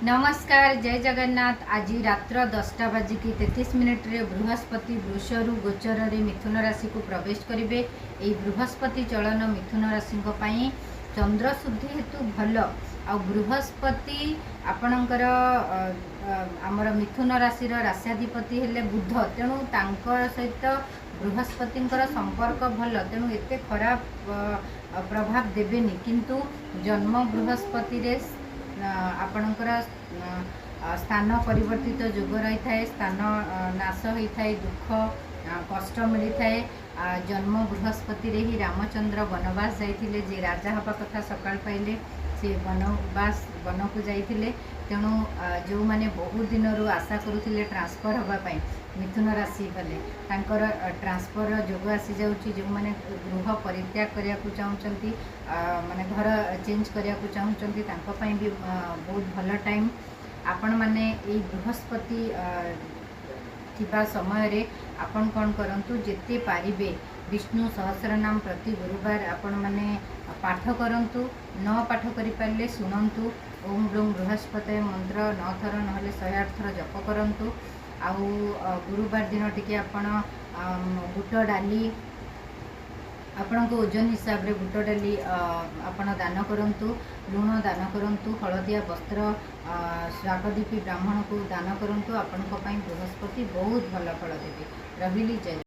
नमस्कार जय जगन्नाथ। आज रात्र 10टा बाजिकी 33 रे बृहस्पति वृषरु गोचर रे मिथुन राशि को प्रवेश करेंगे। यही बृहस्पति चलन मिथुन राशि चंद्र शुद्धि हेतु भल आ बृहस्पति आपणकर आमर मिथुन राशि राश्याधिपति हेले बुध, तेणु सहित बृहस्पति संपर्क भल, तेणु एते खराब प्रभाव देवेनि, किंतु जन्म बृहस्पति रे आपणकर स्थान परिवर्तित जोग रही थाए, स्थान नाश होता है, दुख कष्ट मिलता है। जन्म बृहस्पति रे ही रामचंद्र वनवास जाइथिले, जे राजा हवा कथा सकाळ पाइले से वनवास वन को जाइथिले। तेणु जो माने बहुत दिन रू आशा करुथिले ट्रांसफर हवा पाई मिथुन राशि गले, तांकर ट्रांसफर जोग आसी जाउची। जो माने गृह परित्याग करिया को चाहउचंती, माने घर चेंज करिया को चाहउचंती, तांको पई भी बहुत भल टाइम। आपण माने ए बृहस्पति थिबा समय रे आपण कोन करंतु, जेते पारिबे विष्णु सहस्रनाम प्रति गुरुवार आपण माने पाठ करंतु। न पाठ करि पारले सुनंतु ओम ब्लूम बृहस्पति मंत्र 9 थर नहले 108 थर जप करंतु। आउ गुरुवार दिन टिके आपण बुट डाली आपण को ओजन हिसाब रे बुट डाली आपण दान करंतु, लुण दान करंतु, हलदिया वस्त्र स्वागदीपी ब्राह्मण को दान करंतु। आपण को पई बृहस्पति बहुत भल फल देबे। रहिली जय।